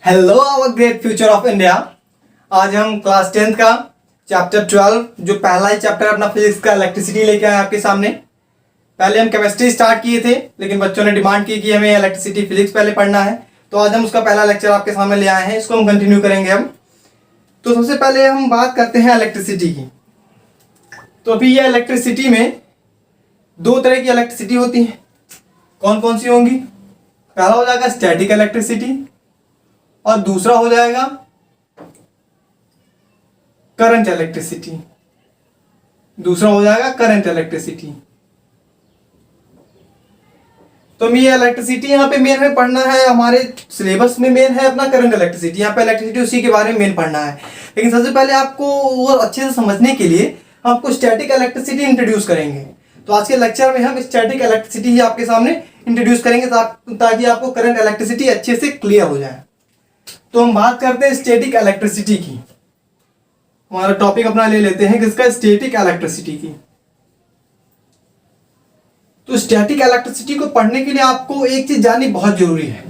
Hello our great future of India. आज हम class 10th का चैप्टर 12 जो पहला ही चैप्टर अपना फिजिक्स का इलेक्ट्रिसिटी लेके आए आपके सामने। पहले हम केमिस्ट्री स्टार्ट किए थे, लेकिन बच्चों ने डिमांड की कि हमें इलेक्ट्रिसिटी फिजिक्स पहले पढ़ना है, तो आज हम उसका पहला लेक्चर आपके सामने ले आए हैं। इसको हम कंटिन्यू करेंगे हम। तो सबसे पहले हम बात करते हैं इलेक्ट्रिसिटी की। तो अभी ये इलेक्ट्रिसिटी में दो तरह की इलेक्ट्रिसिटी होती है। कौन कौन सी होंगी? पहला हो जाएगा स्टैटिक इलेक्ट्रिसिटी और दूसरा हो जाएगा करंट इलेक्ट्रिसिटी। दूसरा हो जाएगा करंट इलेक्ट्रिसिटी। तो ये इलेक्ट्रिसिटी यहाँ पे मेन में पढ़ना है, हमारे सिलेबस में मेन है अपना करंट इलेक्ट्रिसिटी। यहाँ पे इलेक्ट्रिसिटी उसी के बारे में मेन पढ़ना है, लेकिन सबसे पहले आपको वो अच्छे से समझने के लिए हम आपको स्टैटिक इलेक्ट्रिसिटी इंट्रोड्यूस करेंगे। तो आज के लेक्चर में हम स्टैटिक इलेक्ट्रिसिटी ही आपके सामने इंट्रोड्यूस करेंगे ताकि आपको करंट इलेक्ट्रिसिटी अच्छे से क्लियर हो जाए। तो हम बात करते हैं स्टैटिक इलेक्ट्रिसिटी की। हमारा टॉपिक अपना ले लेते हैं किसका? स्टैटिक इलेक्ट्रिसिटी की। तो स्टैटिक इलेक्ट्रिसिटी को पढ़ने के लिए आपको एक चीज जाननी बहुत जरूरी है।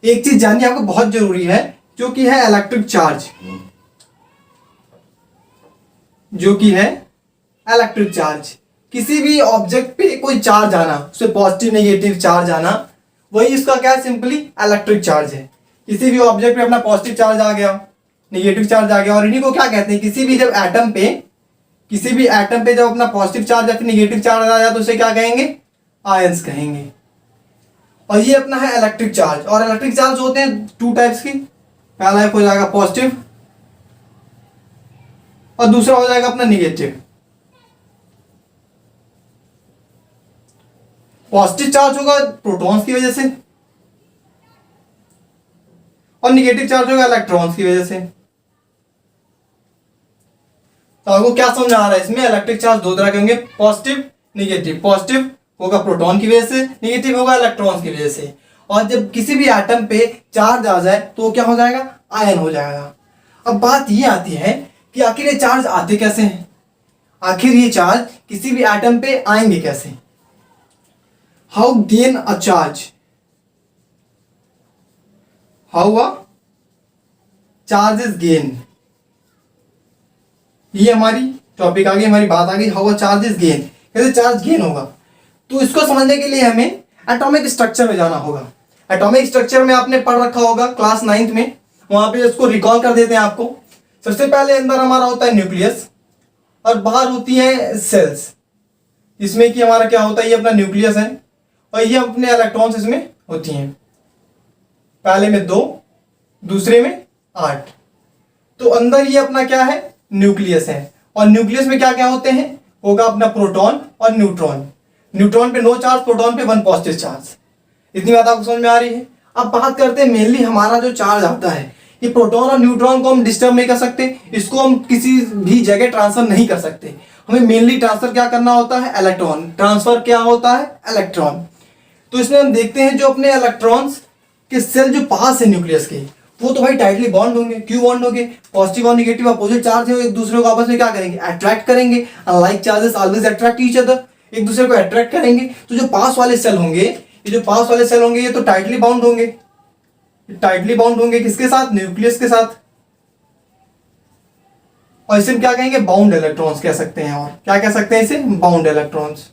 एक चीज जाननी आपको बहुत जरूरी है, जो कि है इलेक्ट्रिक चार्ज। जो कि है इलेक्ट्रिक चार्ज। किसी भी ऑब्जेक्ट पे कोई चार्ज आना, उससे पॉजिटिव नेगेटिव चार्ज आना, वही इसका क्या है? सिंपली इलेक्ट्रिक चार्ज है। किसी भी ऑब्जेक्ट पे अपना पॉजिटिव चार्ज आ गया, नेगेटिव चार्ज आ गया, और इन्हीं को क्या कहते हैं? किसी भी एटम पे जब अपना पॉजिटिव चार्ज या फिर नेगेटिव चार्ज आ जाए तो उसे क्या कहेंगे? आयंस कहेंगे। और ये अपना है इलेक्ट्रिक चार्ज। और इलेक्ट्रिक चार्ज होते हैं टू टाइप्स की। पहला एक हो जाएगा पॉजिटिव और दूसरा हो जाएगा अपना निगेटिव। पॉजिटिव चार्ज होगा प्रोटॉन्स की वजह से और निगेटिव चार्ज होगा इलेक्ट्रॉन्स की वजह से। तो आपको क्या समझ आ रहा है इसमें? इलेक्ट्रिक चार्ज दो तरह के होंगे, पॉजिटिव निगेटिव। पॉजिटिव होगा प्रोटॉन की वजह से, निगेटिव होगा इलेक्ट्रॉन्स की वजह से। और जब किसी भी एटम पे चार्ज आ जाए तो क्या हो जाएगा? आयन हो जाएगा। अब बात ये आती है कि आखिर ये चार्ज आते कैसे हैं? आखिर ये चार्ज किसी भी एटम पे आएंगे कैसे? How gain a charge? How a charge is gain. ये हमारी टॉपिक आ गई, हमारी बात आ गई। How a charge is gain, कैसे चार्ज गेन होगा? तो इसको समझने के लिए हमें एटॉमिक स्ट्रक्चर में जाना होगा। एटॉमिक स्ट्रक्चर में आपने पढ़ रखा होगा क्लास 9th में, वहां पे इसको रिकॉल कर देते हैं आपको। सबसे पहले अंदर हमारा होता है न्यूक्लियस और बाहर होती है सेल्स। इसमें कि हमारा क्या होता है? ये अपना न्यूक्लियस है और ये अपने इलेक्ट्रॉन्स इसमें होती हैं। पहले में 2, दूसरे में 8। तो अंदर ये अपना क्या है? न्यूक्लियस है। और न्यूक्लियस में क्या क्या होते हैं? होगा अपना प्रोटॉन और न्यूट्रॉन। न्यूट्रॉन पे नो चार्ज, प्रोटॉन पे 1 पॉजिटिव चार्ज। इतनी बात आपको समझ में आ रही है? अब बात करते हैं मेनली हमारा जो चार्ज आता है, ये प्रोटॉन और न्यूट्रॉन को हम डिस्टर्ब नहीं कर सकते, इसको हम किसी भी जगह ट्रांसफर नहीं कर सकते। हमें मेनली ट्रांसफर क्या करना होता है? इलेक्ट्रॉन। ट्रांसफर क्या होता है? इलेक्ट्रॉन। तो इसमें हम देखते हैं जो अपने इलेक्ट्रॉन्स के सेल जो पास है न्यूक्लियस के, वो तो भाई टाइटली बॉन्ड होंगे। क्यों बॉन्ड होंगे? पॉजिटिव और नेगेटिव अपोजिट चार्ज है, एक दूसरे को आपस में क्या करेंगे? अट्रैक्ट करेंगे। Unlike charges always attract each other, एक दूसरे को अट्रैक्ट करेंगे। तो जो पास वाले सेल होंगे, ये तो टाइटली बाउंड होंगे। टाइटली बाउंड होंगे किसके साथ? न्यूक्लियस के साथ। और इसे हम क्या कहेंगे? बाउंड इलेक्ट्रॉन्स कह सकते हैं। और क्या कह सकते हैं इसे? Bound electrons.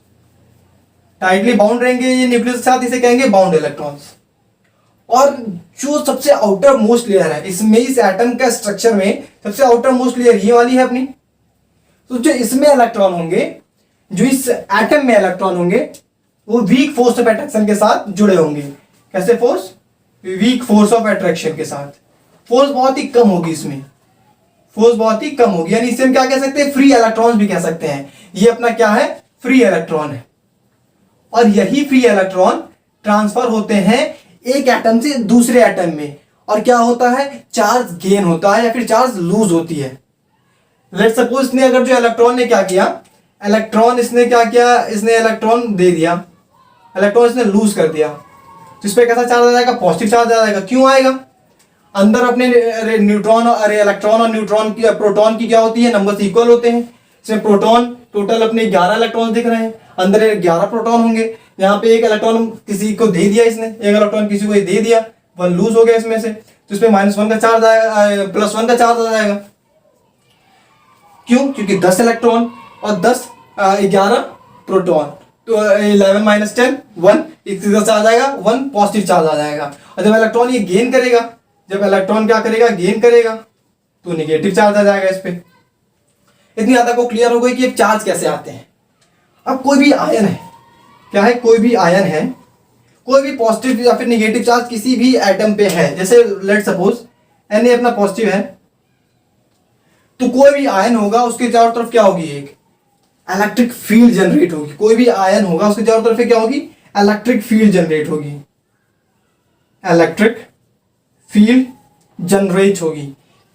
टाइटली बाउंड रहेंगे ये न्यूक्लियस के साथ, इसे कहेंगे बाउंड इलेक्ट्रॉन्स। और जो सबसे आउटर मोस्ट लेयर है इसमें, इस एटम का स्ट्रक्चर में सबसे आउटर मोस्ट लेयर ये वाली है अपनी। तो जो इसमें इलेक्ट्रॉन होंगे, जो इस एटम में इलेक्ट्रॉन होंगे, वो वीक फोर्स ऑफ अट्रैक्शन के साथ जुड़े होंगे। कैसे force? Weak force of attraction के साथ। फोर्स बहुत ही कम होगी इसमें, फोर्स बहुत ही कम होगी। यानी इसे हम क्या कह सकते हैं? फ्री इलेक्ट्रॉन भी कह सकते हैं। ये अपना क्या है? फ्री इलेक्ट्रॉन है। और यही फ्री इलेक्ट्रॉन ट्रांसफर होते हैं एक एटम से दूसरे एटम में। और क्या होता है? चार्ज गेन होता है या फिर चार्ज लूज होती है। लेट्स सपोज इसने अगर जो इलेक्ट्रॉन ने क्या किया, इसने इलेक्ट्रॉन दे दिया, इलेक्ट्रॉन इसने लूज कर दिया, तो इस पर कैसा चार्ज आ जाएगा? पॉजिटिव चार्ज आ जाएगा। क्यों आएगा? अंदर अपने इलेक्ट्रॉन और न्यूट्रॉन की, प्रोटॉन की क्या होती है? नंबर्स इक्वल होते हैं। इसमें प्रोटॉन टोटल अपने 11 इलेक्ट्रॉन दिख रहे हैं, अंदर 11 प्रोटॉन होंगे। यहाँ पे एक इलेक्ट्रॉन किसी को दे दिया, इसने एक इलेक्ट्रॉन किसी को दे दिया, 1 लूज हो गया इसमें से। तो इसमें -1 का चार्ज आएगा, +1 का चार्ज आ जाएगा। क्यों? क्योंकि 10 इलेक्ट्रॉन और 11 प्रोटॉन, तो 11 - 10 1, इसका चार्ज आएगा 1, पॉजिटिव चार्ज आ जाएगा। और जब इलेक्ट्रॉन ये गेन करेगा, जब इलेक्ट्रॉन क्या करेगा, गेन करेगा, तो नेगेटिव चार्ज आ जाएगा इस पे। इतनी बात आपको क्लियर हो गई कि चार्ज कैसे आते हैं। अब कोई भी आयन है, क्या है, कोई भी आयन है, कोई भी पॉजिटिव या फिर नेगेटिव चार्ज किसी भी एटम पे है, जैसे लेट सपोज Na अपना पॉजिटिव है, तो कोई भी आयन होगा उसके चारों तरफ क्या होगी, एक इलेक्ट्रिक फील्ड जनरेट होगी। कोई भी आयन होगा उसके चारों तरफ क्या होगी, इलेक्ट्रिक फील्ड जनरेट होगी, इलेक्ट्रिक फील्ड जनरेट होगी।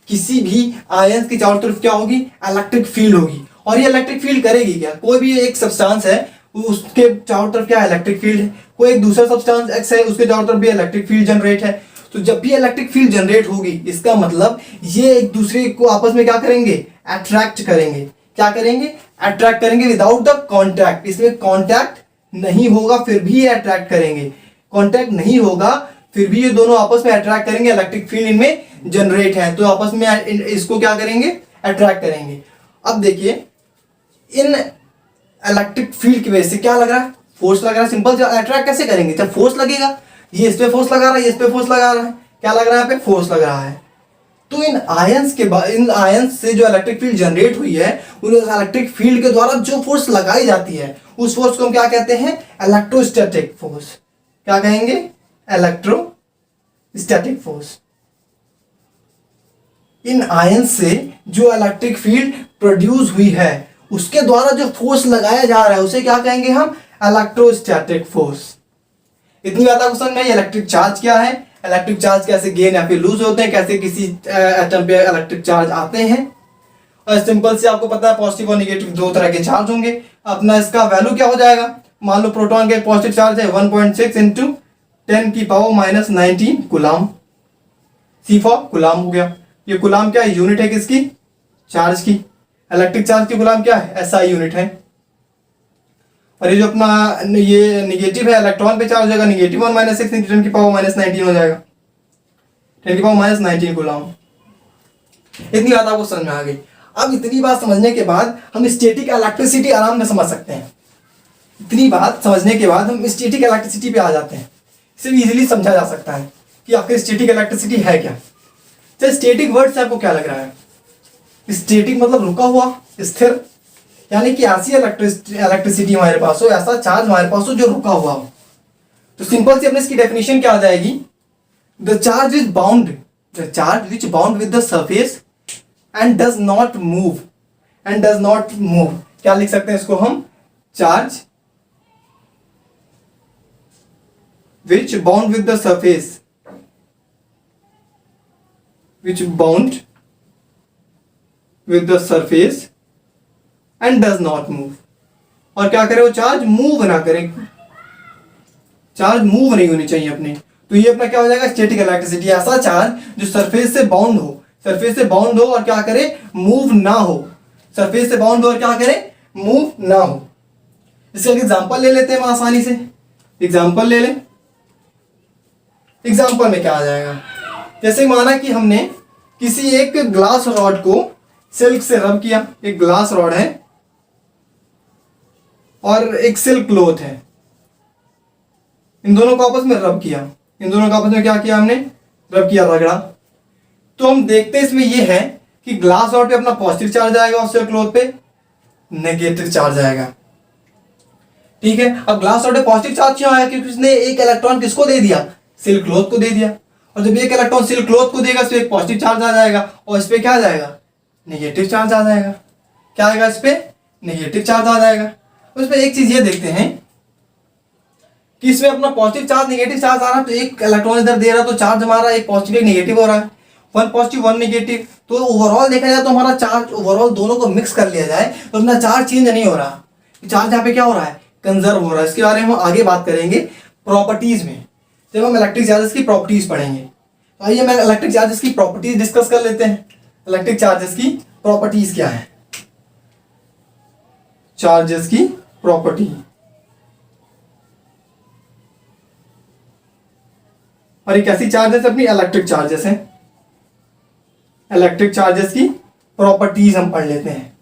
किसी भी आयन के चारों तरफ क्या होगी, इलेक्ट्रिक फील्ड होगी। और ये इलेक्ट्रिक फील्ड करेगी क्या, कोई भी एक सब्सटेंस है उसके चारों तरफ क्या इलेक्ट्रिक फील्ड है, कोई एक दूसरा सब्सटेंस एक्स है उसके चारों तरफ भी इलेक्ट्रिक फील्ड जनरेट है। तो जब भी इलेक्ट्रिक फील्ड जनरेट होगी, इसका मतलब ये एक दूसरे को आपस में क्या करेंगे, अट्रैक्ट करेंगे। क्या करेंगे, अट्रैक्ट करेंगे विदाउट द कॉन्टैक्ट। इसमें कॉन्टैक्ट नहीं होगा फिर भी ये अट्रैक्ट करेंगे, कॉन्टैक्ट नहीं होगा फिर भी ये दोनों आपस में अट्रैक्ट करेंगे, इलेक्ट्रिक फील्ड इनमें जनरेट है, तो आपस में इसको क्या करेंगे, अट्रैक्ट करेंगे। अब देखिए इन इलेक्ट्रिक फील्ड की वजह से क्या लग रहा है, फोर्स लग रहा है। सिंपल, अट्रैक्ट कैसे करेंगे, जब फोर्स लगेगा, ये इस पे फोर्स लगा रहा है, ये इस पे फोर्स लगा रहा है, क्या लग रहा है, यहाँ पे फोर्स लग रहा है। तो इन आयंस से जो इलेक्ट्रिक फील्ड जनरेट हुई है, उन इलेक्ट्रिक फील्ड के द्वारा जो फोर्स लगाई जाती है, उस फोर्स को हम क्या कहते हैं, इलेक्ट्रोस्टैटिक फोर्स। क्या कहेंगे, इलेक्ट्रोस्टैटिक फोर्स। इन आयंस से जो इलेक्ट्रिक फील्ड प्रोड्यूस हुई है, उसके द्वारा जो फोर्स लगाया जा रहा है, उसे क्या कहेंगे हम, इलेक्ट्रोस्टैटिक फोर्स। इतनी बात आपको समझ में आई। इलेक्ट्रिक चार्ज क्या है, इलेक्ट्रिक चार्ज कैसे गेन या फिर लूज होते हैं, कैसे किसी एटम पे इलेक्ट्रिक चार्ज आते हैं। और सिंपल से आपको पता है पॉजिटिव और नेगेटिव दो तरह के चार्ज होंगे। अपना इसका वैल्यू क्या हो जाएगा, मान लो प्रोटॉन के पॉजिटिव चार्ज है 1.6 × 10⁻⁻19 कूलाम, सी फॉर कूलाम हो गया। ये कूलाम क्या है, यूनिट है किसकी, चार्ज की। इलेक्ट्रिक चार्ज की कूलाम क्या है, एसआई यूनिट है। और ये जो अपना ये निगेटिव है, इलेक्ट्रॉन पे चार्ज होगा, -1 - 6 × 10⁻⁻19 हो जाएगा, 10⁻⁻19 कूलाम। इतनी बात आपको समझ में आ गई। अब इतनी बात समझने के बाद हम स्टैटिक इलेक्ट्रिसिटी आराम से समझ सकते हैं। इतनी बात समझने के बाद हम स्टैटिक इलेक्ट्रिसिटी पे आ जाते हैं। इसे इजीली समझा जा सकता है कि आखिर स्टैटिक इलेक्ट्रिसिटी है क्या। तो स्टैटिक वर्ड से आपको क्या लग रहा है, स्टैटिक मतलब रुका हुआ, स्थिर, यानी कि ऐसी इलेक्ट्रिसिटी हमारे पास हो, ऐसा चार्ज हमारे पास हो जो रुका हुआ हो। तो सिंपल सी अपने इसकी डेफिनेशन क्या आ जाएगी, the charge is bound, the charge which bound with the surface and does not move, and does not move. क्या लिख सकते हैं इसको हम, charge which bound with the surface, which bound with the surface and does not move। और क्या करे, वो चार्ज मूव ना करे, चार्ज मूव नहीं होनी चाहिए अपने। तो ये अपना क्या हो जाएगा, स्टैटिक इलेक्ट्रिसिटी। ऐसा चार्ज जो सरफेस से बाउंड हो, सरफेस से बाउंड हो और क्या करे, मूव ना हो, सरफेस से बाउंड हो और क्या करे, मूव ना हो। इसका एग्जांपल ले लेते हैं हम आसानी से, एग्जांपल ले लें। एग्जांपल में क्या आ जाएगा, जैसे माना कि हमने किसी एक ग्लास रॉड को सिल्क से रब किया, एक ग्लास रॉड है और एक सिल्क क्लॉथ है, इन दोनों को आपस में रब किया, इन दोनों को आपस में क्या किया हमने, रब किया, रगड़ा। तो हम देखते हैं इसमें यह है कि ग्लास रॉड पे अपना पॉजिटिव चार्ज आएगा और सिल्क क्लॉथ पे नेगेटिव चार्ज आएगा। ठीक है, अब ग्लास रॉड पे पॉजिटिव चार्ज क्यों आया, क्योंकि उसने एक इलेक्ट्रॉन किसको दे दिया, सिल्क क्लॉथ को दे दिया। और जब एक इलेक्ट्रॉन सिल्क क्लॉथ को देगा, इस पे एक पॉजिटिव चार्ज आ जाएगा और इस पे क्या आ जाएगा, नेगेटिव चार्ज आ जाएगा। क्या आएगा, इस पे नेगेटिव चार्ज आ जाएगा। उसमें एक चीज ये देखते हैं कि इसमें अपना पॉजिटिव चार्ज नेगेटिव चार्ज आ रहा है, तो एक इलेक्ट्रॉन इधर दे रहा है, तो चार्ज हमारा एक पॉजिटिव एक नेगेटिव हो रहा है, 1 पॉजिटिव 1 नेगेटिव। तो ओवरऑल देखा जाए तो हमारा चार्ज ओवरऑल दोनों को मिक्स कर लिया जाए तो अपना चार्ज चेंज नहीं हो रहा, चार्ज यहाँ पे क्या हो रहा है, कंजर्व हो रहा है। इसके बारे में हम आगे बात करेंगे प्रॉपर्टीज में, जब हम इलेक्ट्रिक चार्जेस की प्रॉपर्टीज पढ़ेंगे। तो आइए हम इलेक्ट्रिक चार्जेस की प्रॉपर्टीज डिस्कस कर लेते हैं। इलेक्ट्रिक चार्जेस की प्रॉपर्टीज क्या है, चार्जेस की प्रॉपर्टी। और ये कैसी चार्जेस अपनी इलेक्ट्रिक चार्जेस हैं। इलेक्ट्रिक चार्जेस की प्रॉपर्टीज हम पढ़ लेते हैं।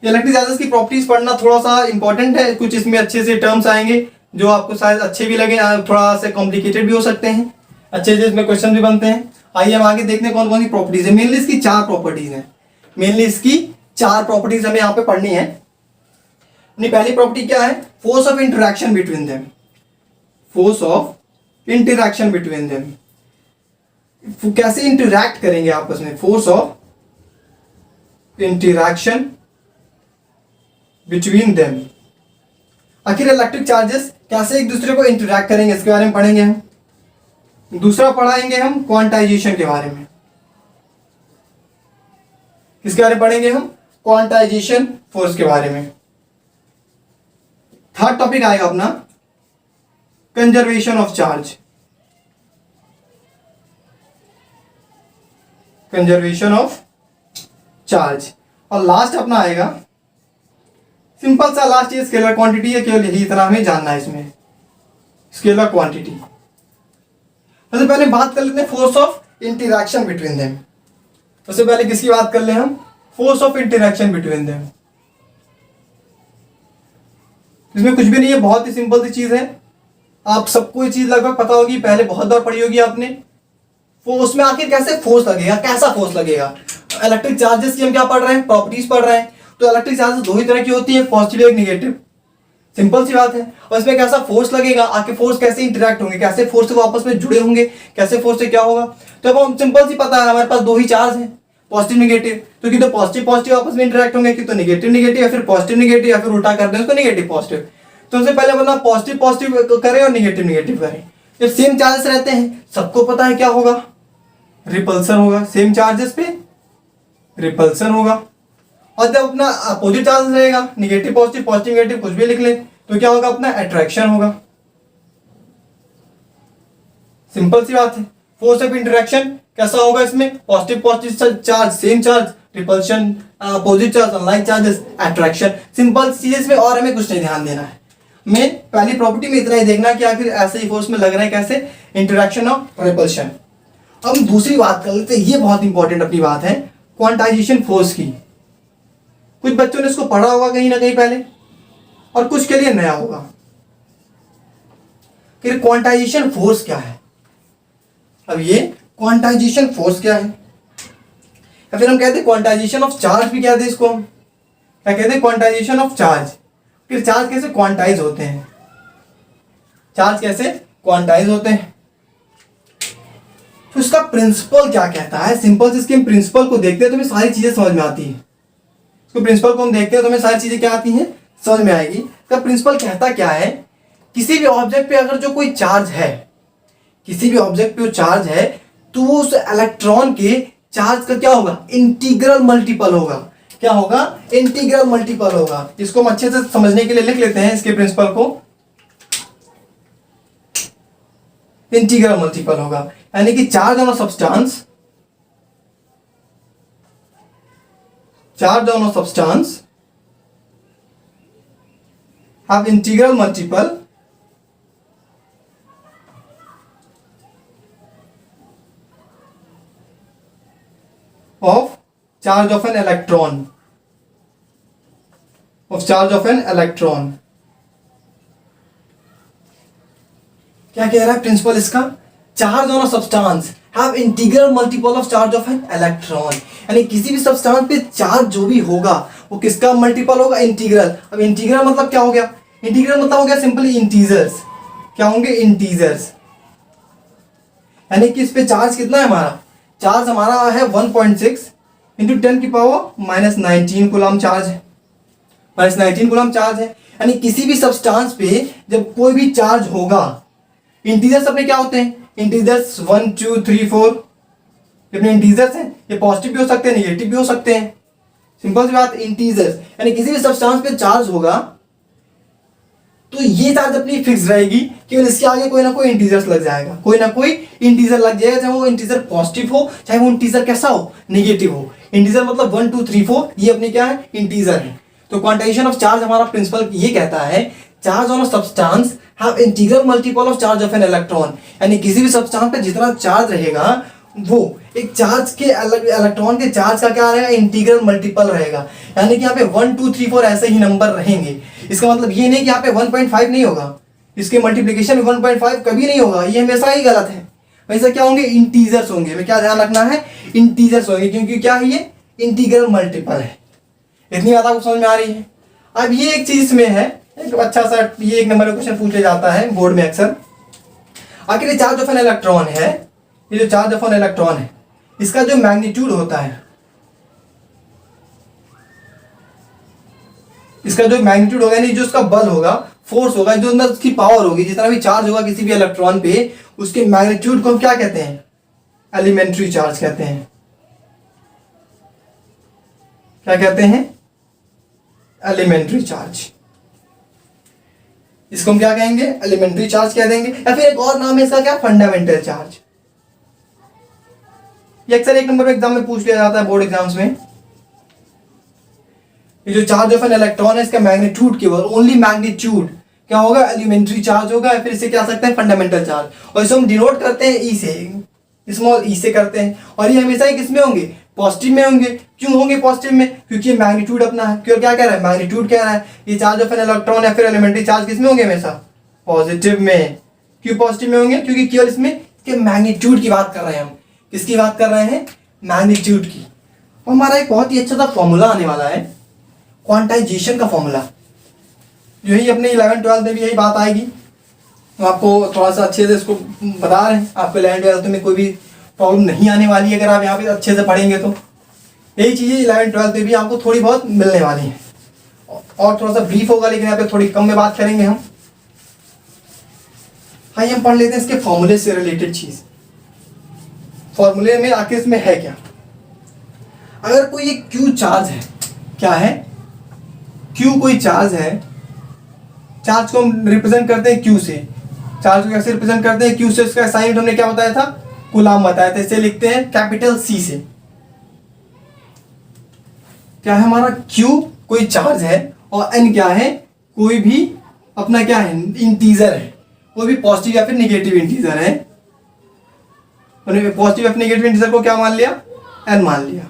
इलेक्ट्रिक चार्जेस की प्रॉपर्टीज पढ़ना थोड़ा सा इंपॉर्टेंट है, कुछ इसमें अच्छे से टर्म्स आएंगे जो आपको शायद अच्छे भी लगे, थोड़ा से कॉम्प्लिकेटेड भी हो सकते हैं, अच्छे से इसमें क्वेश्चन भी बनते हैं। आइए हम आगे देखते हैं कौन कौन सी प्रॉपर्टीज है। मेनली इसकी चार प्रॉपर्टीज हैं, मेनली इसकी चार प्रॉपर्टीज हमें यहाँ पे पढ़नी है। अपनी पहली प्रॉपर्टी क्या है? Force of interaction between them. Force of interaction between them, कैसे इंटरैक्ट करेंगे आपस में। Force of interaction between them, आखिर इलेक्ट्रिक चार्जेस कैसे एक दूसरे को इंटरैक्ट करेंगे इसके बारे में पढ़ेंगे हम। दूसरा पढ़ाएंगे हम क्वांटाइजेशन के बारे में। किसके बारे में पढ़ेंगे हम? क्वांटाइजेशन फोर्स के बारे में। थर्ड टॉपिक आएगा अपना conservation of charge. Conservation of charge. और लास्ट अपना आएगा सिंपल सा लास्ट, ये स्केलर क्वांटिटी है, केवल यही इतना हमें जानना है इसमें, स्केलर क्वांटिटी। सबसे पहले बात कर लेते हैं force of interaction between them. सबसे पहले किसकी बात कर ले हम? Force of interaction between them. इसमें कुछ भी नहीं है, बहुत ही सिंपल सी चीज है। आप सबको ये चीज लगभग पता होगी, पहले बहुत बार पढ़ी होगी आपने। उसमें आखिर कैसे फोर्स लगेगा, कैसा फोर्स लगेगा। इलेक्ट्रिक चार्जेस की हम क्या पढ़ रहे हैं? प्रॉपर्टीज पढ़ रहे हैं। तो इलेक्ट्रिक चार्जेस दो ही तरह की होती है, पॉजिटिव एक निगेटिव, सिंपल सी बात है। और इसमें कैसा फोर्स लगेगा, आके फोर्स कैसे इंटरेक्ट होंगे, कैसे फोर्स से वो आपस में जुड़े होंगे, कैसे फोर्स से क्या होगा। तो अब हम सिंपल सी पता है, हमारे पास दो ही चार्ज हैं, पॉजिटिव निगेटिव। तो कि तो पॉजिटिव पॉजिटिव आपस में इंटरेक्ट होंगे, कि तो निगेटिव निगेटिव, या फिर पॉजिटिव निगेटिव, या फिर उल्टा कर दें उसको निगेटिव पॉजिटिव। तो सबसे पहले बना पॉजिटिव पॉजिटिव करें और निगेटिव निगेटिव करें। जब सेम चार्जेस रहते हैं, सबको पता है क्या होगा? रिपल्सन होगा। सेम चार्जेस पे रिपल्सन होगा। और जब अपना अपोजिट चार्ज रहेगा, निगेटिव पॉजिटिव, पॉजिटिव निगेटिव कुछ भी लिख ले, तो क्या होगा? अपना अट्रैक्शन होगा। सिंपल सी बात है। फोर्स ऑफ इंटरेक्शन कैसा होगा इसमें? Positive positive charge, same charge, repulsion, opposite charge, unlike charges, attraction. Simple चीज इसमें, और हमें कुछ नहीं ध्यान देना है। हमें पहली प्रॉपर्टी में इतना ही देखना कि आखिर ऐसे ही फोर्स में लग रहा है कैसे, इंटरेक्शन और रिपल्शन। अब हम दूसरी बात कर लेते हैं, ये बहुत इंपॉर्टेंट अपनी बात है, क्वांटाइजेशन फोर्स की। कुछ बच्चों ने इसको पढ़ा होगा कहीं ना कहीं पहले, और कुछ के लिए नया होगा कि क्वांटाइजेशन फोर्स क्या है। अब ये क्वांटाइजेशन फोर्स क्या है, या फिर हम कहते हैं क्वांटाइजेशन ऑफ चार्ज भी कहते हैं इसको। हम क्या कहते हैं? Quantization of charge. फिर चार्ज कैसे क्वांटाइज होते हैं, चार्ज कैसे क्वांटाइज होते हैं, तो इसका प्रिंसिपल क्या कहता है। सिंपल से इसके प्रिंसिपल को देखते हैं तो हमें सारी चीजें समझ में आती है। इसको प्रिंसिपल को हम देखते हैं तो हमें सारी चीजें क्या आती हैं, समझ में आएगी। इसका प्रिंसिपल कहता क्या है? किसी भी ऑब्जेक्ट पे अगर जो कोई चार्ज है, किसी भी ऑब्जेक्ट पे चार्ज है, तो वो उस इलेक्ट्रॉन के चार्ज का क्या होगा? इंटीग्रल मल्टीपल होगा। क्या होगा? इंटीग्रल मल्टीपल होगा। इसको हम अच्छे से समझने के लिए लिख लेते हैं इसके प्रिंसिपल को। इंटीग्रल मल्टीपल होगा, यानी कि charge on a substance, charge on a substance have integral multiple of charge of an electron, of charge of an electron। क्या कह रहा है प्रिंसिपल इसका? Charge on a substance have integral multiple of charge of an electron, यानी किसी भी substance पे charge जो भी होगा वो किसका मल्टीपल होगा? इंटीग्रल। अब इंटीग्रल मतलब क्या हो गया? इंटीग्रल मतलब हो गया सिंपली इंटीजर्स। क्या होंगे? इंटीजर्स। यानी कि इस पे चार्ज कितना है हमारा? चार्ज हमारा है 1.6 इंटू 10 की पावर -19 कूलम चार्ज है, -19 कूलम चार्ज है। यानी किसी भी सब्सटेंस पे जब कोई भी चार्ज होगा, इंटीजर्स अपने क्या होते हैं? इंटीजर्स 1 2 3 4 अपने इंटीजर्स हैं। ये पॉजिटिव भी हो सकते हैं, निगेटिव भी हो सकते हैं। सिंपल सी बात, इंटीजर्स। यानी किसी भी सब्सटेंस पे चार्ज होगा तो ये चार्ज अपनी फिक्स रहेगी, केवल इसके आगे कोई ना कोई इंटीजर्स लग जाएगा, कोई ना कोई इंटीजर लग जाएगा, चाहे वो इंटीजर पॉजिटिव हो, चाहे वो इंटीजर कैसा हो? नेगेटिव हो। इंटीजर मतलब 1 2 3 4, ये अपने क्या है? इंटीजर है। तो क्वांटाइजेशन ऑफ चार्ज हमारा प्रिंसिपल ये कहता है, charge on a substance have integral multiple of charge of an electron, यानी किसी भी सब्सटेंस पे जितना चार्ज रहेगा वो एक चार्ज के इलेक्ट्रॉन के चार्ज का क्या रहेगा, इंटीग्रल मल्टीपल रहेगा। यानी कि यहाँ पे 1 2 3 4 ऐसे ही नंबर रहेंगे। इसका मतलब ये नहीं कि यहाँ पे 1.5 नहीं होगा, इसके मल्टीप्लिकेशन में 1.5 कभी नहीं होगा, ये हमेशा ही गलत है। वैसे क्या होंगे, इंटीजर्स होंगे। हमें क्या ध्यान रखना है, इंटीजर्स होंगे, क्योंकि क्या है ये इंटीग्रल मल्टीपल है। इतनी बात आपको समझ में आ रही है। अब ये एक चीज में है, एक अच्छा सा ये एक नंबर का क्वेश्चन पूछा जाता है बोर्ड में अक्सर। आखिर ये चार्ज ऑफ एन इलेक्ट्रॉन है, ये जो चार्ज ऑफ एन इलेक्ट्रॉन है, इसका जो मैग्नीट्यूड होता है, इसका जो मैग्नीट्यूड होगा, यानी जो उसका बल होगा, फोर्स होगा, जो अंदर उसकी पावर होगी, जितना भी चार्ज होगा किसी भी इलेक्ट्रॉन पे, उसके मैग्नीट्यूड को हम क्या कहते हैं, एलिमेंट्री चार्ज कहते हैं। क्या कहते हैं, एलिमेंट्री चार्ज। इसको हम क्या कहेंगे, एलिमेंट्री चार्ज कह देंगे, या फिर एक और नाम है इसका क्या, फंडामेंटल चार्ज। ये अक्सर एक नंबर एग्जाम में पूछ लिया जाता है बोर्ड एग्जाम्स में। ये जो चार्ज ऑफ एन इलेक्ट्रॉन है, इसका मैग्नीट्यूड केवल ओनली मैग्नीट्यूड क्या होगा, एलिमेंट्री चार्ज होगा, या फिर इसे क्या सकते हैं, फंडामेंटल चार्ज। और इसे हम डिनोट करते हैं ई से, स्मॉल ई से करते हैं। और ये हमेशा ही किसमें होंगे, पॉजिटिव में होंगे। क्यों होंगे पॉजिटिव में, क्योंकि ये मैग्नीट्यूड अपना है। क्यों, क्या कह रहा है, मैग्नीट्यूड कह रहा है। ये चार्ज ऑफ एन इलेक्ट्रॉन या फिर एलिमेंट्री चार्ज किसमें होंगे, हमेशा पॉजिटिव में। क्यों पॉजिटिव में होंगे, क्योंकि केवल इसमें इसके मैग्नीट्यूड की बात कर रहे हैं हम। किसकी बात कर रहे हैं, मैग्नीट्यूड की। और हमारा एक बहुत ही अच्छा सा फॉर्मूला आने वाला है, क्वांटाइजेशन का फॉर्मूला। जो ही अपने 11 12 में भी यही बात आएगी, तो आपको थोड़ा सा अच्छे से इसको बता रहे हैं। आपको 11 12 में कोई भी प्रॉब्लम नहीं आने वाली है, अगर आप यहाँ पे अच्छे से पढ़ेंगे तो। यही चीज़ें 11 12 में भी आपको थोड़ी बहुत मिलने वाली हैं, और थोड़ा सा ब्रीफ होगा, लेकिन यहाँ पे थोड़ी कम में बात करेंगे हम। हाँ, हम पढ़ लेते हैं इसके फॉर्मूले से रिलेटेड चीज़। फॉर्मूले में आखिर इसमें है क्या, अगर कोई एक क्यू चार्ज है, क्या है, क्यू कोई चार्ज है, चार्ज को हम रिप्रेजेंट करते हैं क्यू से। चार्ज को कैसे रिप्रेजेंट करते हैं, क्यू से। इसका साइन हमने क्या बताया था, कूलाम बताया था। इसे लिखते हैं कैपिटल सी से। क्या है हमारा, क्यू कोई चार्ज है, और एन क्या है, कोई भी अपना क्या है, इंटीजर है। कोई भी पॉजिटिव या फिर निगेटिव इंटीजर है। पॉजिटिव या फिर निगेटिव इंटीजर को क्या मान लिया, एन मान लिया।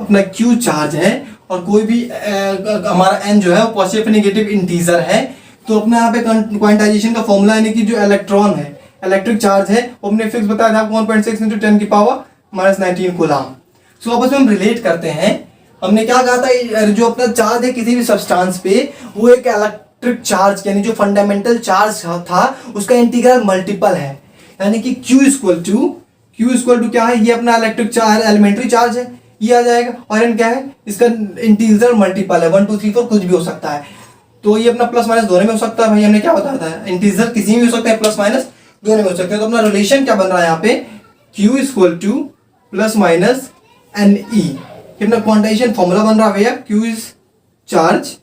अपना क्यू चार्ज है, और कोई भी हमारा एन जो है वो पॉजिटिव नेगेटिव इंटीजर है। तो अपने यहाँ पे क्वांटाइजेशन का फॉर्मूला, यानी कि जो इलेक्ट्रॉन है, इलेक्ट्रिक चार्ज है, वो हमने फिक्स बताया था 1.6 × 10 की पावर -19 कूलाम। सो आपस में हम रिलेट करते हैं। हमने क्या कहा था, जो अपना चार्ज है किसी भी सब्सटेंस पे, वो एक इलेक्ट्रिक चार्ज, यानी जो फंडामेंटल चार्ज था उसका इंटीग्रल मल्टीपल है। यानी कि Q इक्वल टू क्या है, ये अपना इलेक्ट्रिक चार्ज, एलिमेंट्री चार्ज है, ये आ जाएगा। और एन क्या है, इसका इंटीजर मल्टीपल है, 1 2 3 4 कुछ भी हो सकता है। तो ये अपना प्लस माइनस दोनों में हो सकता है। भाई हमने क्या बताया था, इंटीजर किसी में भी हो सकता है, प्लस माइनस दोनों में हो सकते हैं। तो अपना रिलेशन क्या बन रहा है यहाँ पे, Q equal to plus minus N E. कितना क्वांटाइजेशन फॉर्मूला बन रहा है भैया, Q is charge,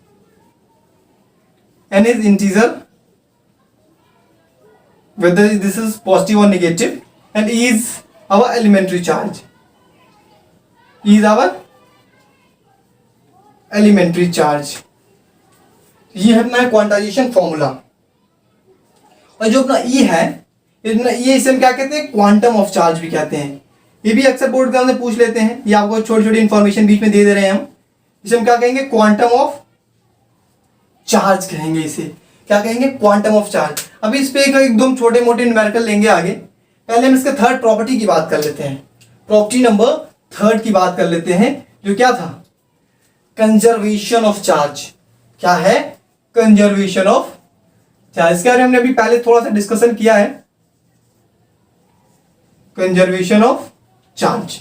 N is integer, whether this is positive or negative, and E is our elementary charge. E is our elementary charge. ये है अपना quantization formula. और जो अपना E है, ये इसे हम क्या कहते हैं, क्वांटम ऑफ चार्ज भी कहते हैं। ये भी अक्सर बोर्ड एग्जाम में पूछ लेते हैं। ये आपको छोटी छोटी इंफॉर्मेशन बीच में दे रहे हैं हम। इसे हम क्या कहेंगे, क्वांटम ऑफ चार्ज कहेंगे। इसे क्या कहेंगे, क्वांटम ऑफ चार्ज। अभी इस पे एकदम छोटे मोटे न्यूमेरिकल लेंगे आगे। पहले हम इसके थर्ड प्रॉपर्टी की बात कर लेते हैं। प्रॉपर्टी नंबर थर्ड की बात कर लेते हैं, जो क्या था, कंजर्वेशन ऑफ चार्ज। क्या है, कंजर्वेशन ऑफ चार्ज। इसके बारे में हमने अभी पहले थोड़ा सा डिस्कशन किया है, कंजर्वेशन ऑफ चार्ज।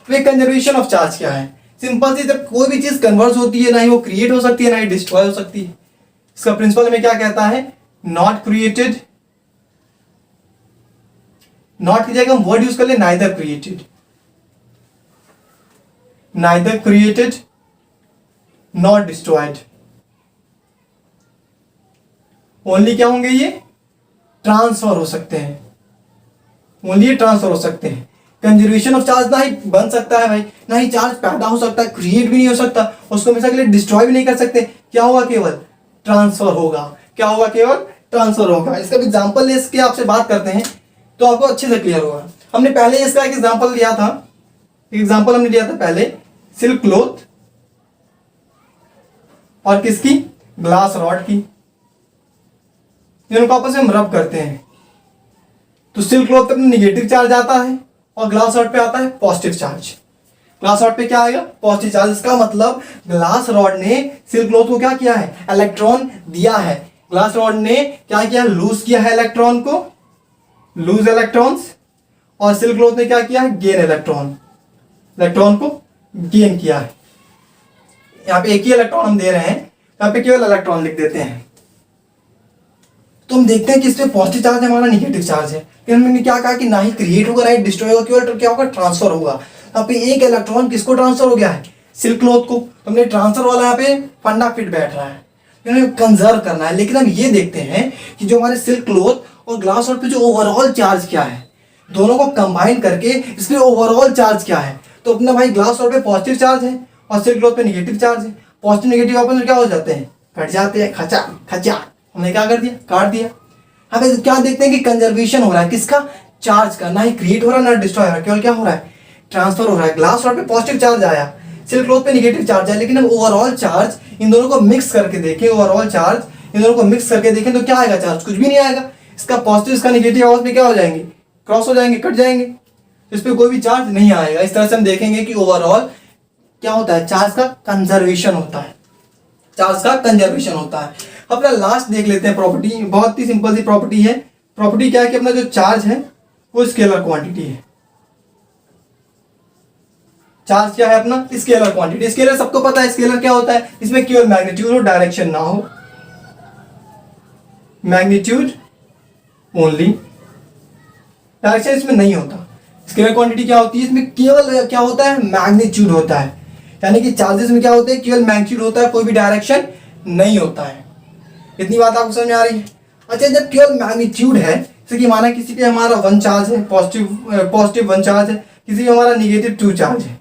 तो कंजर्वेशन ऑफ चार्ज क्या है, सिंपल सी, जब कोई भी चीज कन्वर्स होती है, ना ही वो क्रिएट हो सकती है, ना ही डिस्ट्रॉय हो सकती है। इसका प्रिंसिपल में क्या कहता है, नॉट क्रिएटेड, नॉट की जगह हम वर्ड यूज कर ले, neither created, neither created not destroyed. Only क्या होंगे, ये ट्रांसफर हो सकते हैं, ओनली ट्रांसफर हो सकते हैं। कंजर्वेशन ऑफ चार्ज ना ही बन सकता है भाई, ना ही चार्ज पैदा हो सकता है, क्रिएट भी नहीं हो सकता, उसको हमेशा के लिए डिस्ट्रॉय भी नहीं कर सकते। क्या होगा, केवल ट्रांसफर होगा। क्या होगा, केवल ट्रांसफर होगा। इसका एग्जांपल लेके आपसे बात करते हैं तो आपको अच्छे से क्लियर होगा। हमने पहले इसका एक एग्जांपल लिया था, एग्जांपल हमने लिया था पहले सिल्क क्लॉथ और किसकी, ग्लास रॉड की। इनको आपस में हम रब करते हैं तो सिल्क क्लॉथ पे निगेटिव चार्ज आता है और ग्लास रॉड पे आता है पॉजिटिव चार्ज। ग्लास रॉड पे क्या आएगा, पॉजिटिव चार्ज। इसका मतलब ग्लास रॉड ने सिल्क क्लॉथ को क्या किया है, इलेक्ट्रॉन दिया है। ग्लास रॉड ने क्या किया, लूज किया है इलेक्ट्रॉन को, लूज इलेक्ट्रॉन्स, और सिल्क क्लॉथ ने क्या किया है, गेन इलेक्ट्रॉन, इलेक्ट्रॉन को गेन किया है। यहाँ पे एक ही इलेक्ट्रॉन हम दे रहे हैं, यहाँ पे केवल इलेक्ट्रॉन लिख देते हैं। तो हम देखते हैं कि इसमें पॉजिटिव चार्ज है, हमारा निगेटिव चार्ज है। फिर हमने क्या कहा कि ना ही क्रिएट होगा ना ही डिस्ट्रॉय होगा, केवल क्या होगा, ट्रांसफर होगा। यहाँ पे एक इलेक्ट्रॉन किसको ट्रांसफर हो गया है, सिल्क क्लॉथ को। तो हमने ट्रांसफर वाला यहाँ पे फंडा फिट बैठ रहा है, कंजर्व करना है। लेकिन हम ये देखते हैं कि जो हमारे सिल्क क्लॉथ और ग्लास रॉड पे जो ओवरऑल चार्ज क्या है, दोनों को कंबाइन करके इसमें ओवरऑल चार्ज क्या है। तो अपना भाई ग्लास रॉड पे पॉजिटिव चार्ज है और सिल्क क्लॉथ पे निगेटिव चार्ज है। पॉजिटिव निगेटिव आपस में क्या हो जाते हैं, कट जाते हैं, खचा खचा। हमने क्या कर दिया, काट दिया। हमें क्या देखते हैं कि कंजर्वेशन हो रहा है किसका, चार्ज का। ना ही क्रिएट हो रहा है ना डिस्ट्रॉय हो रहा है, केवल क्या हो रहा है, ट्रांसफर हो रहा है। ग्लास रॉड पे पॉजिटिव चार्ज आया, सिल्क क्लॉथ पे निगेटिव चार्ज है। लेकिन हम ओवरऑल चार्ज इन दोनों को मिक्स करके देखें, ओवरऑल चार्ज इन दोनों को मिक्स करके देखें तो क्या आएगा, चार्ज कुछ भी नहीं आएगा। इसका पॉजिटिव इसका निगेटिव आपस में क्या हो जाएंगे, क्रॉस हो जाएंगे, कट जाएंगे। इस पर कोई भी चार्ज नहीं आएगा। इस तरह से हम देखेंगे कि ओवरऑल क्या होता है, चार्ज का कंजर्वेशन होता है, चार्ज का कंजर्वेशन होता है। अपना लास्ट देख लेते हैं प्रॉपर्टी, बहुत ही सिंपल सी प्रॉपर्टी है। प्रॉपर्टी क्या है कि अपना जो चार्ज है वो स्केलर क्वांटिटी है। चार्ज क्या है अपना, स्केलर क्वांटिटी। स्केलर सबको पता है, स्केलर क्या होता है, इसमें केवल मैग्नीट्यूड हो, डायरेक्शन ना हो, मैग्नीट्यूड ओनली, डायरेक्शन इसमें नहीं होता। स्केलर क्वांटिटी क्या होती है, इसमें केवल क्या होता है, मैग्नीट्यूड होता है। यानी कि चार्जेस में क्या होते हैं, केवल मैग्नीट्यूड होता है, कोई भी डायरेक्शन नहीं होता है। इतनी बात आपको समझ में आ रही है। अच्छा, जब केवल मैग्नीट्यूड है, जैसे कि माना किसी पे हमारा 1 चार्ज है, पॉजिटिव 1 चार्ज है, किसी पे हमारा निगेटिव 2 चार्ज है,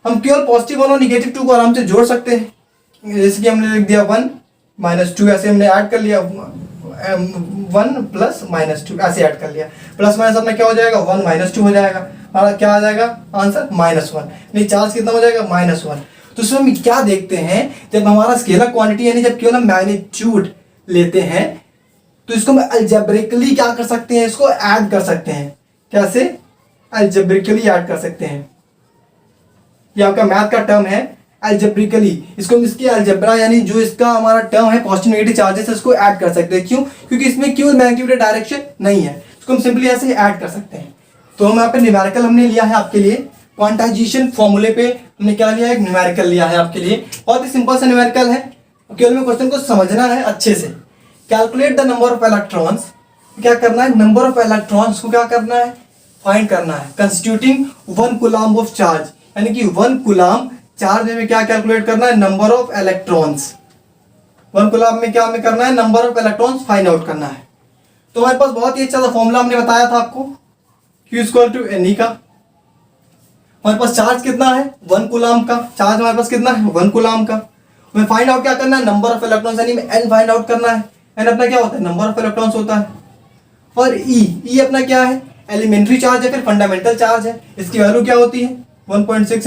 हम केवल पॉजिटिव 1 और निगेटिव 2 को आराम से जोड़ सकते हैं। जैसे कि हमने लिख दिया 1 - 2, ऐसे हमने ऐड कर लिया, 1 + -2 ऐसे ऐड कर लिया। प्लस माइनस अपना क्या हो जाएगा, 1 - 2 हो जाएगा। हमारा क्या आ जाएगा आंसर, -1। नहीं, चार्ज कितना हो जाएगा, -1। तो इसमें हम क्या देखते हैं, जब हमारा स्केलर क्वांटिटी यानी जब केवल हम मैग्नीट्यूड लेते हैं तो इसको हम अलजेब्रिकली क्या कर सकते हैं, इसको ऐड कर सकते हैं। कैसे, अलजेब्रिकली ऐड कर सकते हैं। ये आपका मैथ का टर्म है अलजेब्रिकली। इसको हम इसकी अलजेब्रा यानी जो इसका हमारा टर्म है पॉजिटिव नेगेटिव चार्जेस, इसको ऐड कर सकते हैं। क्यों, क्योंकि इसमें केवल मैग्नीट्यूड डायरेक्शन नहीं है, इसको हम सिंपली ऐसे ऐड कर सकते हैं। तो हम यहाँ पे न्यूमेरिकल हमने लिया है आपके लिए, क्वांटाइजेशन फॉर्मूले पे हमने क्या लिया है, एक न्यूमेरिकल लिया है आपके लिए। बहुत ही सिंपल सा न्यूमेरिकल है, केवल में क्वेश्चन को समझना है अच्छे से। Calculate the number of electrons, क्या करना है, नंबर ऑफ इलेक्ट्रॉन्स को क्या करना है, फाइंड करना है, कंस्टिट्यूटिंग 1 कूलम्ब ऑफ चार्ज। यानी कि 1 कूलम्ब चार्ज में क्या कैलकुलेट करना है, नंबर ऑफ इलेक्ट्रॉन्स। 1 कूलम्ब में क्या हमें करना है, number of electrons find out करना है। तो हमारे पास बहुत ही अच्छा सा फॉर्मूला हमने बताया था आपको, Q = Ne का। हमारे पास चार्ज कितना है, 1 कूलम्ब का चार्ज हमारे पास कितना है, 1 कूलम्ब का। हमें फाइंड आउट क्या करना है, नंबर ऑफ इलेक्ट्रॉन्स, यानी n फाइंड आउट करना है। n अपना क्या होता है, नंबर ऑफ इलेक्ट्रॉन्स होता है। और E अपना क्या है, एलिमेंट्री चार्ज है, फिर फंडामेंटल चार्ज है। इसकी वैल्यू क्या होती है, 1.6 ×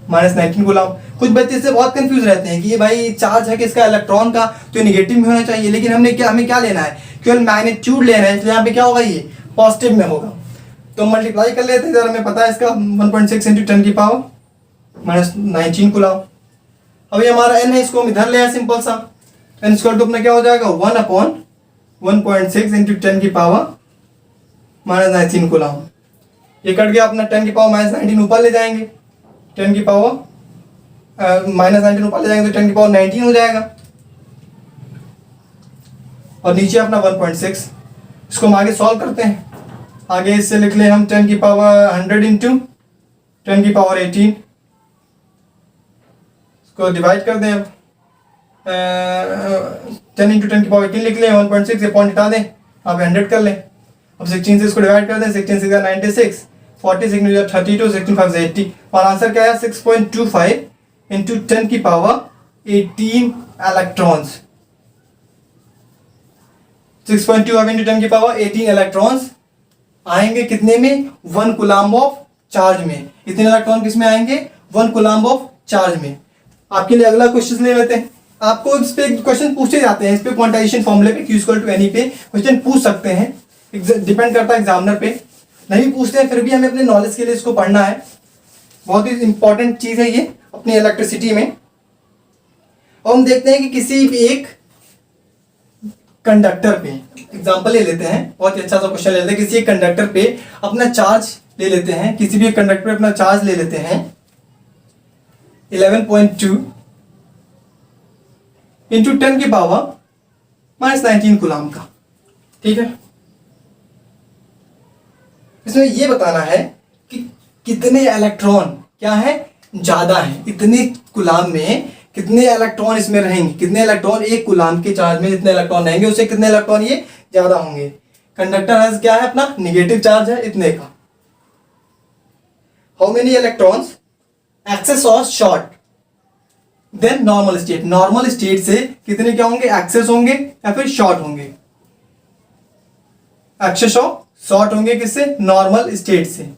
10⁻⁻19 कूलम्ब। कुछ बच्चे इससे बहुत कंफ्यूज रहते हैं कि ये भाई चार्ज है किसका, इलेक्ट्रॉन का, तो निगेटिव में होना चाहिए। लेकिन हमें क्या लेना है, केवल मैग्नीट्यूड लेना है, इसलिए यहाँ पे क्या होगा, ये पॉजिटिव में होगा। तो मल्टीप्लाई कर लेते हैं, हमें पता है इसका 1.6 × 10⁻⁻19 कूलम्ब। अभी हमारा n है, इसको हम इधर ले आए सिंपल सा। n स्क्वायर टू अपना क्या हो जाएगा, 1/1.6 × 10⁻⁻19 कूलम्ब। ये कट गया अपना, 10⁻⁻19 ऊपर ले जाएंगे, 10⁻⁻19 ऊपर ले जाएंगे तो 10⁻19 हो जाएगा। और नीचे अपना 1.6। इसको हम आगे सॉल्व करते हैं। आगे इससे लिख ले हम 10⁻100 × 10⁻18। इसको डिवाइड कर दें अब, 10 × 10⁻18 लिख लें, 1.6 से पॉइंट हटा दें, आप 100 कर लें। अब 16 से इसको डिवाइड कर दें, 16 × 96, 40 6 32 16 5 80 और आंसर क्या है 6.25 इंटू 10 की पावर 18 इलेक्ट्रॉन्स। 6.25 इंटू 10 की पावर 18 इलेक्ट्रॉन्स आएंगे कितने में? 1 कूलम्ब ऑफ चार्ज में। इतने इलेक्ट्रॉन किस में आएंगे? 1 कूलम्ब ऑफ चार्ज में। आपके लिए अगला क्वेश्चन ले लेते हैं। आपको इस पे क्वेश्चन पूछे जाते हैं, इस पे क्वांटाइजेशन फॉर्मूले पे Q = NE पे क्वेश्चन पूछ सकते हैं, डिपेंड करता है एग्जामिनर पे। नहीं पूछते हैं फिर भी हमें अपने नॉलेज के लिए इसको पढ़ना है, बहुत ही इंपॉर्टेंट चीज है ये अपनी इलेक्ट्रिसिटी में। और हम देखते हैं कि किसी भी एक कंडक्टर पे एग्जांपल ले लेते हैं, बहुत ही अच्छा सा क्वेश्चन ले लेते हैं। किसी एक कंडक्टर पे अपना चार्ज ले लेते हैं, किसी भी एक कंडक्टर पे अपना चार्ज ले लेते हैं 11.2 इंटू 10 की पावर -19 कूलम्ब का। ठीक है, इसमें यह बताना है कि कितने इलेक्ट्रॉन क्या है ज्यादा है, इतने कूलम्ब में कितने इलेक्ट्रॉन इसमें रहेंगे, कितने इलेक्ट्रॉन एक कूलम्ब के चार्ज में जितने इलेक्ट्रॉन रहेंगे उससे कितने इलेक्ट्रॉन ये ज्यादा होंगे। कंडक्टर है क्या है अपना निगेटिव चार्ज है इतने का। हाउ मेनी इलेक्ट्रॉन्स एक्सेस और short than normal state. Normal state से कितने क्या होंगे? एक्सेस होंगे या फिर शॉर्ट होंगे। एक्सेस और शॉर्ट होंगे किससे? नॉर्मल स्टेट से।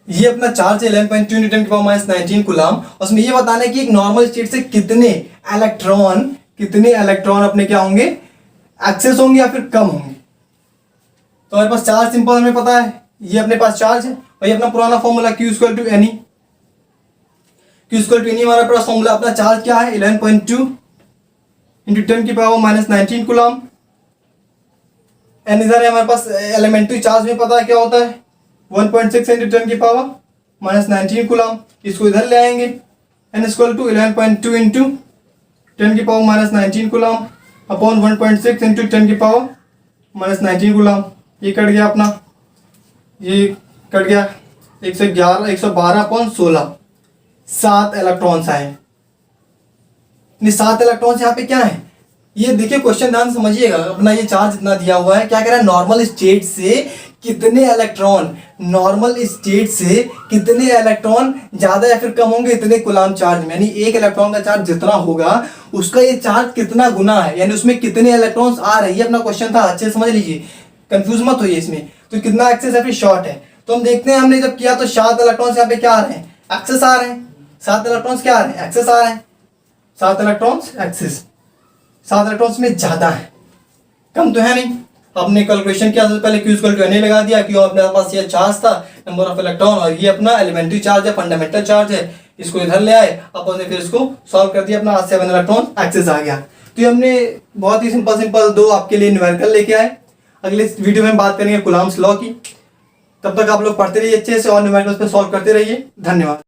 ये अपना चार्ज है 11.2 न्यूटन की पावर -19 कूलम्ब। उसमें ये बताना है कि एक नॉर्मल स्टेट से कितने इलेक्ट्रॉन अपने क्या होंगे? एक्सेस होंगे या फिर कम होंगे। तो हमारे पास चार्ज सिंपल हमें पता है, ये अपने पास चार्ज है भाई, अपना पुराना formula Q = NE। Q = NE हमारा पास फॉर्मूला, अपना चार्ज क्या है 11.2 इंटू 10 की पावर -19 कूलम्ब। एन इधर है हमारे पास एलिमेंट्री चार्ज में पता है क्या होता है 1.6 इंटू 10 की पावर -19 कूलम्ब। इसको इधर ले आएंगे, n = 11.2 इंटू 10 की पावर -19 कूलम्ब अपॉन 1.6 इंटू 10 की पावर -19 कूलम्ब। ये कट गया अपना, ये कट गया 112/16 7 इलेक्ट्रॉन्स आए। 7 इलेक्ट्रॉन्स यहाँ पे क्या है ये देखिए, क्वेश्चन ध्यान से समझिएगा। अपना ये चार्ज इतना दिया हुआ है, क्या कह रहा है नॉर्मल स्टेट से कितने इलेक्ट्रॉन, नॉर्मल स्टेट से कितने इलेक्ट्रॉन ज्यादा या फिर कम होंगे इतने कूलम्ब चार्ज में। यानी एक इलेक्ट्रॉन का चार्ज जितना होगा उसका ये चार्ज कितना गुना है, यानी उसमें कितने इलेक्ट्रॉन्स आ रहे हैं। ये अपना क्वेश्चन था, अच्छे से समझ लीजिए, कंफ्यूज मत होइए इसमें। तो कितना एक्सेस है फिर शॉर्ट है, तो हम देखते हैं हमने जब किया तो 7 इलेक्ट्रॉन्स यहाँ पे क्या आ रहे हैं? एक्सेस आ रहे हैं। 7 इलेक्ट्रॉन्स क्या आ रहे हैं? एक्सेस आ रहे हैं। 7 इलेक्ट्रॉन्स एक्सेस, 7 इलेक्ट्रॉन्स में ज्यादा है, कम तो है नहीं। आपने कैलकुलेशन किया सबसे पहले Q = NE लगा दिया, क्यों अपने पास ये चार्ज था नंबर ऑफ इलेक्ट्रॉन, और ये अपना एलिमेंट्री चार्ज है, फंडामेंटल चार्ज है। इसको इधर ले आए, अपन ने फिर इसको सॉल्व कर दिया, अपना 7 इलेक्ट्रॉन एक्सेस आ गया। तो ये हमने बहुत ही सिंपल 2 आपके लिए न्यूमेरिकल लेके आए। अगले वीडियो में बात करेंगे कूलम्ब्स लॉ की। तब तक आप लोग पढ़ते रहिए अच्छे से और न्यूमेरिकल्स पे सॉल्व करते रहिए। धन्यवाद।